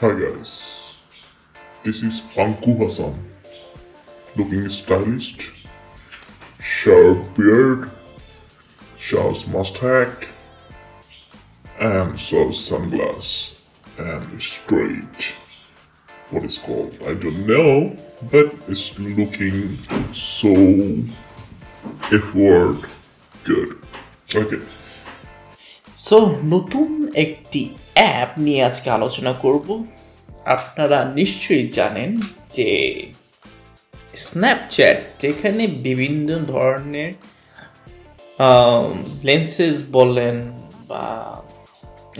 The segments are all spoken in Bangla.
Hi guys, this is Panku Hassan, looking stylish, sharp beard, short mustache, and short sunglass, and straight. What is called? I don't know, but it's looking so F-word good. Okay. So নতুন একটি অ্যাপ নিয়ে আজকে আলোচনা করব। আপনারা নিশ্চয়ই জানেন যে স্ন্যাপচ্যাট, যেখানে বিভিন্ন ধরনের লেন্সেস বলেন বা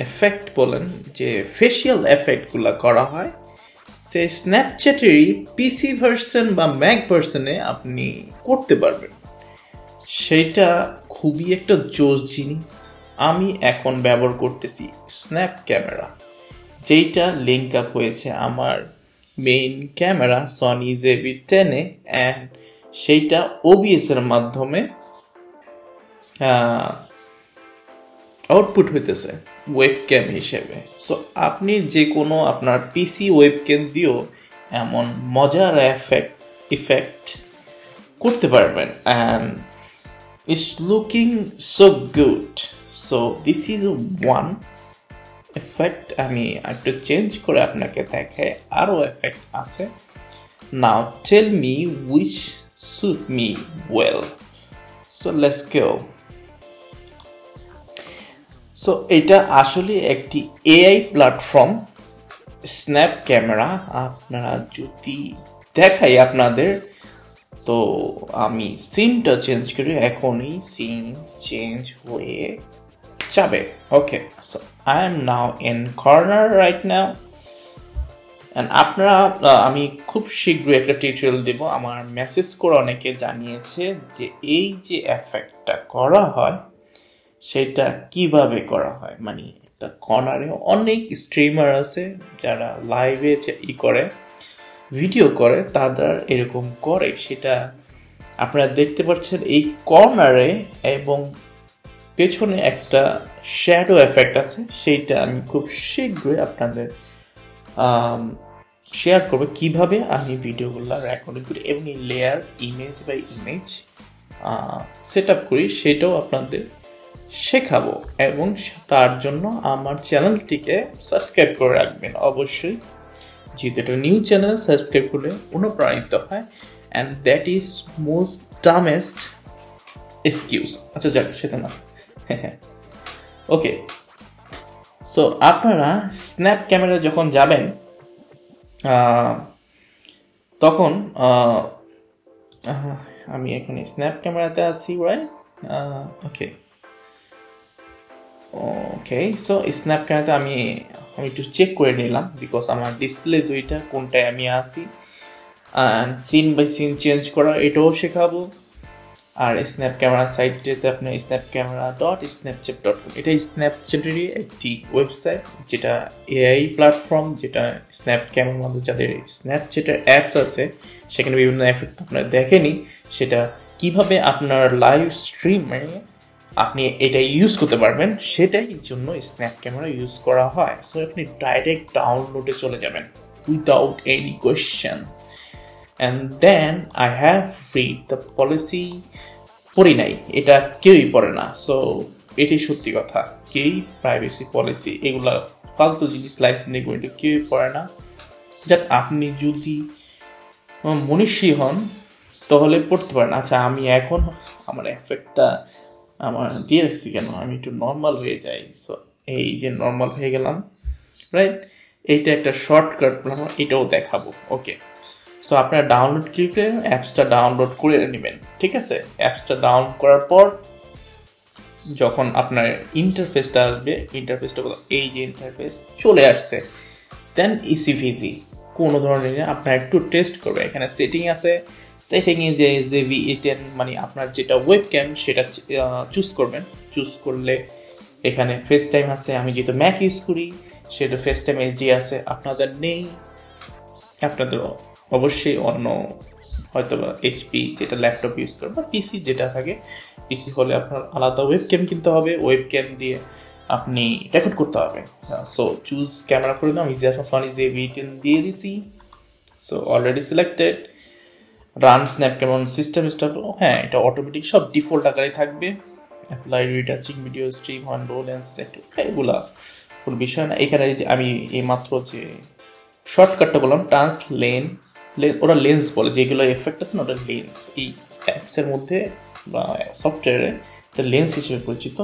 এফেক্ট বলেন, যে ফেশিয়াল এফেক্টগুলো করা হয়, সে স্ন্যাপচ্যাটেরই পিসি ভার্সন বা ম্যাক ভার্সনে আপনি করতে পারবেন। সেটা খুবই একটা জোস জিনিস। আমি এখন ব্যবহার করতেছি স্ন্যাপ ক্যামেরা, যেইটা লিঙ্ক আপ হয়েছে আমার মেইন ক্যামেরা সনি ZV-10-এ, অ্যান্ড সেইটা OBS এর মাধ্যমে আউটপুট হইতেছে ওয়েবক্যাম হিসেবে। সো আপনি যে কোনো আপনার পিসি ওয়েবক্যাম দিয়েও এমন মজার ইফেক্ট করতে পারবেন, and it's looking so good. So this is one effect. আমি একটু চেঞ্জ করে আপনাকে দেখাই, আরো এফেক্ট আছে। Now tell me which suit me well. So let's go. So এটা আসলে একটি AI প্ল্যাটফর্ম স্ন্যাপ ক্যামেরা। আপনারা যদি দেখাই আপনাদের, তো আমি সিনটা চেঞ্জ করি, এখনই সিন চেঞ্জ হয়ে যাবে। Okay, so I am now in corner right now, and আপনারা, আমি খুব শীঘ্রই একটা টিউটোরিয়াল দেব। আমার মেসেজ করে অনেকে জানিয়েছে যে এই যে এফেক্টটা করা হয় সেটা কিভাবে করা হয়। মানে একটা কর্নারে অনেক স্ট্রিমার আছে যারা লাইভে করে, ভিডিও করে, তারা এরকম করে। সেটা আপনারা দেখতে পাচ্ছেন এই কর্নারে, এবং পেছনে একটা শ্যাডো এফেক্ট আছে। সেইটা আমি খুব শীঘ্রই আপনাদের শেয়ার করবো কিভাবে আমি ভিডিওগুলো রেকর্ডিং করি এবং এই layer image by image set up করি, সেটাও আপনাদের শেখাবো। এবং তার জন্য আমার চ্যানেলটিকে সাবস্ক্রাইব করে রাখবেন অবশ্যই, যেহেতু এটা নিউ চ্যানেল, সাবস্ক্রাইব করলে অনুপ্রাণিত হয়। And that is most dumbest excuse. আচ্ছা যাক, সেটা না। ওকে, সো আপনারা স্ন্যাপ ক্যামেরা যখন যাবেন, তখন আমি এখানে স্ন্যাপ ক্যামেরাতে আছি, right? Okay okay, so snap ক্যামেরাতে আমি একটু চেক করে নিলাম, বিকজ আমার ডিসপ্লে দুইটা, কোনটায় আমি আসি, and scene by scene change করা এটাও শেখাবো। আর স্ন্যাপ ক্যামেরা সাইটটাতে আপনার snapcamera.snapchat.com, এটা স্ন্যাপচ্যাটেরই একটি ওয়েবসাইট, যেটা AI প্ল্যাটফর্ম, যেটা স্ন্যাপ ক্যামেরার মধ্যে যাদের স্ন্যাপচ্যাটের অ্যাপস আছে, সেখানে বিভিন্ন এফেক্ট আপনারা দেখেনি, সেটা কিভাবে আপনার লাইভ স্ট্রিমে আপনি এটা ইউজ করতে পারবেন, সেটাই জন্য স্ন্যাপ ক্যামেরা ইউজ করা হয়। সো আপনি ডাইরেক্ট ডাউনলোডে চলে যাবেন without any question, and then I have read the policy. পড়ি নাই, এটা কেউই পড়ে না। সো এটি সত্যি কথা, কেউই প্রাইভেসি পলিসি এগুলা ফালতু জিনিস, লাইসেন্স এগুলো কেউই পড়ে না। যাক, আপনি যদি মনীষী হন তাহলে পড়তে পারেন। আচ্ছা, আমি এখন আমার এফেক্টটা আমার দিয়ে রাখছি কেন, আমি একটু নর্মাল হয়ে যাই। সো এই যে নর্মাল হয়ে গেলাম, রাইট? এইটা একটা শর্টকাট, এটাও দেখাবো। ওকে, সো আপনারা ডাউনলোড ক্লিপে অ্যাপসটা ডাউনলোড করে নেবেন, ঠিক আছে? অ্যাপসটা ডাউনলোড করার পর যখন আপনার ইন্টারফেসটা আসবে, ইন্টারফেসটা এই যে ইন্টারফেস চলে আসছে, দেন ইসিভিজি কোনো ধরনের আপনার একটু টেস্ট করবে। এখানে সেটিং আছে, সেটিংয়ে যে ZV-10 মানে আপনার যেটা ওয়েবক্যাম সেটা চুজ করবেন। চুজ করলে এখানে ফেস টাইম আছে, আমি যেহেতু ম্যাক ইউজ করি সেটা ফেস টাইম HD আছে। আপনাদের নেই, আপনাদের অবশ্যই অন্য হয়তো বা HP যেটা ল্যাপটপ ইউজ করে, বা PC যেটা থাকে, PC হলে আপনার আলাদা ওয়েবক্যাম কিনতে হবে। ওয়েবক্যাম দিয়ে আপনি রেকর্ড করতে হবে। সো চুজ ক্যামেরা করে দাও, ইজি ফোন ইজ V10 দিয়ে দিছি। So already selected, run snap camera system start. হ্যাঁ, এটা অটোমেটিক সব ডিফল্ট আকারে থাকবে। Apply retouching video stream on low lens এগুলা কোনো বিষয় না। এখানে যে আমি এই মাত্র যে শর্টকাটটা বললাম টান্স লেন, ওরা লেন্স বলে, যেগুলো এফেক্ট আছে না ওটা লেন্স। এই অ্যাপসের মধ্যে বা সফটওয়্যারে এটা লেন্স হিসেবে পরিচিত,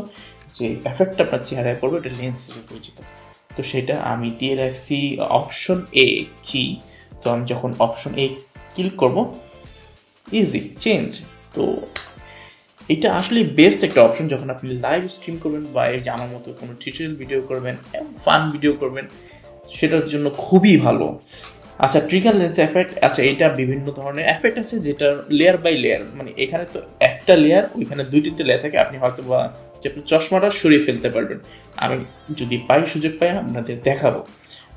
যে এফেক্টটা আপনার চেহারায় পড়বে এটা লেন্স হিসেবে পরিচিত। তো সেটা আমি দিয়ে রাখছি অপশন এ কি। তো আমি যখন অপশন এ ক্লিক করব, ইজি চেঞ্জ। তো এটা আসলে বেস্ট একটা অপশন যখন আপনি লাইভ স্ট্রিম করবেন বা এই যে আমার মতো কোনো টিউটোরিয়াল ভিডিও করবেন, ফান ভিডিও করবেন, সেটার জন্য খুবই ভালো। আচ্ছা, ট্রিগার লেন্স এফেক্ট, আচ্ছা এটা বিভিন্ন ধরনের এফেক্ট আছে যেটা লেয়ার বাই লেয়ার, মানে এখানে তো একটা লেয়ার, ওইখানে 2-3টে লেয়ার থাকে। আপনি হয়তো বা যে আপনি চশমাটা সরিয়ে ফেলতে পারবেন, আমি যদি সুযোগ পাই আপনাদের দেখাবো।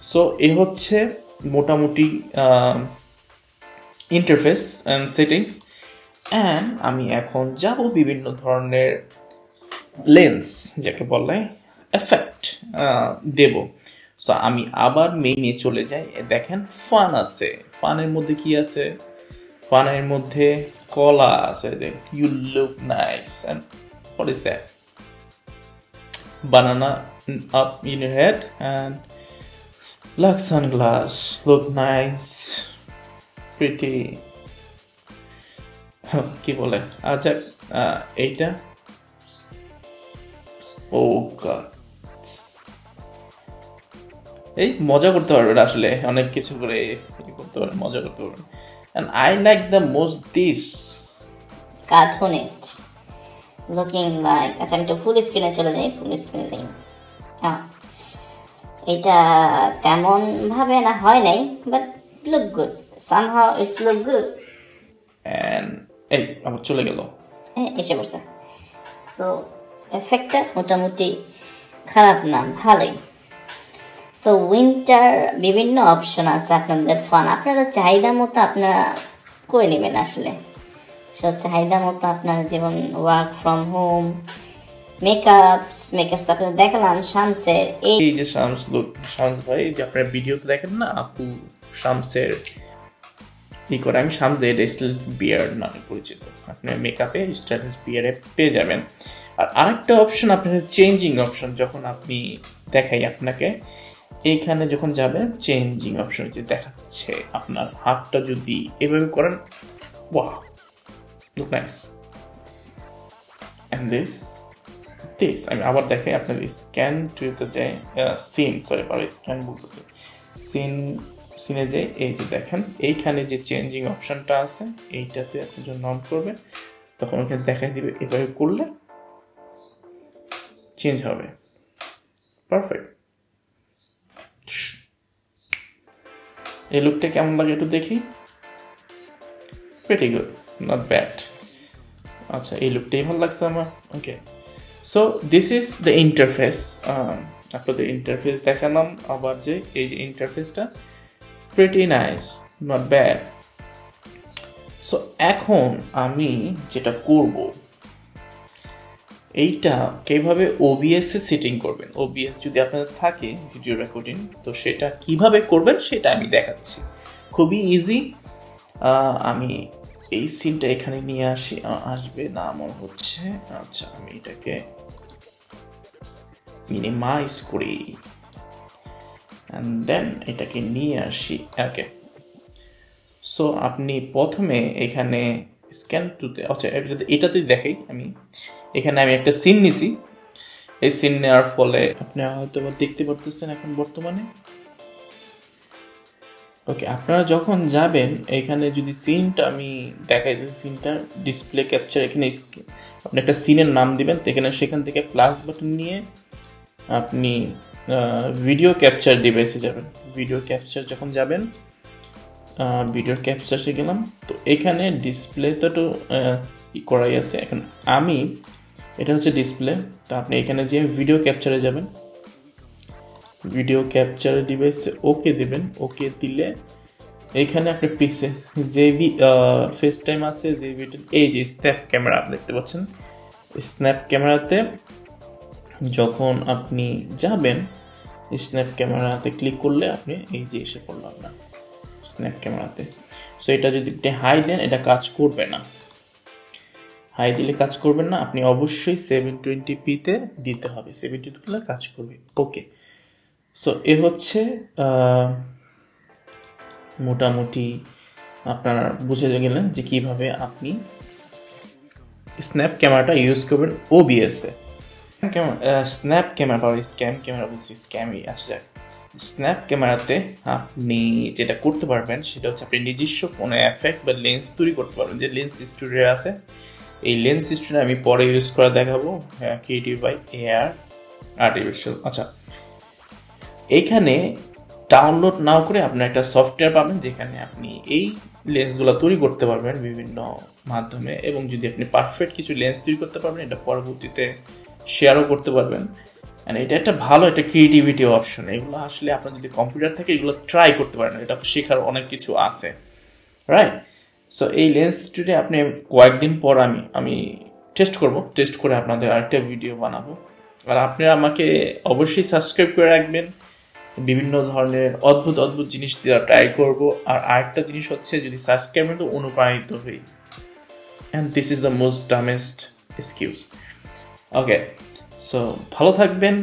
সো এই হচ্ছে মোটামুটি ইন্টারফেস অ্যান্ড সেটিংস। অ্যান্ড আমি এখন যাব বিভিন্ন ধরনের লেন্স যাকে বলে এফেক্ট দেব। সো আমি আবার মেইনে চলে যাই। দেখেন ফান আছে, ফানের মধ্যে কি আছে? ফানের মধ্যে কলা আছে, যে you look nice. And what is that? Banana up in your head and luck sunglasses, look nice, pretty, কি বলে? আচ্ছা এইটা ও গড, এই মজা করতে পারবেন, আসলে অনেক কিছু করে করতে পারবেন, মজা করতে পারবেন। And I like the most this cartoonist looking like, আচ্ছা আমি তো ফুল স্ক্রিনে চলে যাই, ফুল স্ক্রিনে এটা কেমন ভাবে না হয় নাই, but look good, somehow it's look good. and এই আবার চলে গেল, এসে পড়ছে। সো এফেক্টটা মোটামুটি খারাপ না, ভালোই। সো উইন্টার বিভিন্ন অপশন আছে আপনাদের ফান, আপনারা চাহিদা মতো আপনারা করে নেবেন আসলে। সো চাহিদা মতো আপনার যেমন ওয়ার্ক ফ্রম হোম, মেকআপস আপনারা দেখালাম শামসের। এই যে শামস ভাই যে আপনার ভিডিওতে দেখেন না, আপু শামসের এই করে, আমি শামসের স্টাইল বিয়ার্ড নামে পরিচিত। আপনি মেকআপে স্টাইল বিয়ার্ডে পেয়ে যাবেন। আর আরেকটা অপশন আপনার চেঞ্জিং অপশন, যখন আপনি দেখাই আপনাকে এইখানে যখন যাবেন চেঞ্জিং অপশন যে দেখাচ্ছে আপনার হাতটা যদি এভাবে করেন, wow look nice. And this আমি আবার দেখাই আপনার scan to the scene, sorry scan বলতেছে, সিনে যে এই যে দেখেন এইখানে যে চেঞ্জিং অপশনটা আছে, এইটাতে আপনি যখন অন করবেন তখন ওখানে দেখাই দিবে এভাবে করলে চেঞ্জ হবে। পারফেক্ট। এই লুকটা কেমন লাগে একটু দেখি। Pretty good, not bad. আচ্ছা, এই লুকটাই ভালো লাগছে আমার। Okay, so this is the interface. আপনাদের ইন্টারফেস দেখালাম আবার, যে এই যে ইন্টারফেসটা pretty nice, not bad. So এখন আমি যেটা করব, এইটা কিভাবে OBS এ সেটিং করবেন, OBS যদি আপনাদের থাকে ভিডিও রেকর্ডিং, তো সেটা কিভাবে করবেন সেটা আমি দেখাচ্ছি, খুবই ইজি। আমি এই সিনটা এখানে নিয়ে আসবে না আমার হচ্ছে। আচ্ছা, আমি এটাকে মিনিমাইজ করি and then এটাকে নিয়ে আসি। ওকে, সো আপনি প্রথমে এখানে স্ক্যান টুতে, আচ্ছা এটাতেই দেখাই। আমি এখানে একটা সিন নিছি, এই সিন নেওয়ার ফলে আপনি হয়তো দেখতে পারতেছেন এখন বর্তমানে। ওকে, আপনারা যখন যাবেন এখানে যদি সিনটা আমি দেখাই, সিনটা ডিসপ্লে ক্যাপচার, এখানে আপনি একটা সিনের নাম দিবেন, এখানে সেখান থেকে প্লাস বাটন নিয়ে আপনি ভিডিও ক্যাপচার ডিভাইসে যাবেন। ভিডিও ক্যাপচার যখন যাবেন, ভিডিও ক্যাপচারে গেলাম, তো এখানে ডিসপ্লেটা তো করাই আছে। এখন আমি এটা হচ্ছে ডিসপ্লে, তো আপনি এখানে যে ভিডিও ক্যাপচারে যাবেন, ভিডিও ক্যাপচার ডিভাইসে ওকে দিবেন। ওকে দিলে এইখানে আপনি পিছে যে ফেস টাইম আছে, যে এই যে স্ন্যাপ ক্যামেরা দেখতে পাচ্ছেন, স্ন্যাপ ক্যামেরাতে যখন আপনি যাবেন স্ন্যাপ ক্যামেরাতে ক্লিক করলে আপনি এই যে এসে পড়লাম না স্ন্যাপ ক্যামেরাতে। সো এটা যদি আপনি হাই দেন এটা কাজ করবে না, হাই দিলে কাজ করবে না, আপনি অবশ্যই 720p-তে দিতে হবে, 720 দিলে কাজ করবে। ওকে, সো এ হচ্ছে মোটামুটি আপনারা বুঝে গেলেন যে কিভাবে আপনি স্ন্যাপ ক্যামেরাটা ইউজ করবেন OBS-এ। স্ন্যাপ ক্যামেরা বা স্ক্যাম ক্যামেরা বলছি, স্ক্যামই আচ্ছা যাক। স্ন্যাপ ক্যামেরাতে আপনি যেটা করতে পারবেন সেটা হচ্ছে আপনি নিজস্ব কোনো এফেক্ট বা লেন্স তৈরি করতে পারবেন। যে লেন্স স্টুডিও আছে, এই লেন্স স্টুডিও আমি পরে ইউজ করে দেখাবো, ক্রিয়েটিভ বাই AR আর্টিফিশিয়াল। আচ্ছা, এইখানে ডাউনলোড নাও করে আপনার একটা সফটওয়্যার পাবেন যেখানে আপনি এই লেন্সগুলো তৈরি করতে পারবেন বিভিন্ন মাধ্যমে, এবং যদি আপনি পারফেক্ট কিছু লেন্স তৈরি করতে পারবেন এটা পরবর্তীতে শেয়ারও করতে পারবেন। অ্যান্ড এটা একটা ভালো একটা ক্রিয়েটিভিটি অপশন। এগুলো আসলে আপনার যদি কম্পিউটার থাকে এগুলো ট্রাই করতে পারেন, এটা শেখার অনেক কিছু আছে, রাইট? সো এই লেন্স স্টুডিও আপনি কয়েকদিন পর আমি টেস্ট করে আপনাদের আরেকটা ভিডিও বানাবো। আর আপনারা আমাকে অবশ্যই সাবস্ক্রাইব করে রাখবেন, বিভিন্ন ধরনের অদ্ভুত জিনিস দেওয়া ট্রাই করব। আর আরেকটা জিনিস হচ্ছে যদি সাবস্ক্রাইব তো অনুপ্রাণিত হই, and this is the most dumbest excuse. Okay, so ভালো থাকবেন,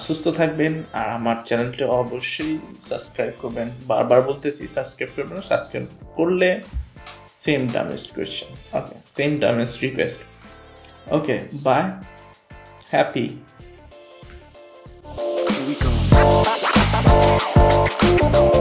সুস্থ থাকবেন, আর আমার চ্যানেলটা অবশ্যই সাবস্ক্রাইব করবেন। বারবার বলতেছি সাবস্ক্রাইব করবেন, সাবস্ক্রাইব করলে same dumbest question, okay, same dumbest request. Okay, bye, happy. Here we go.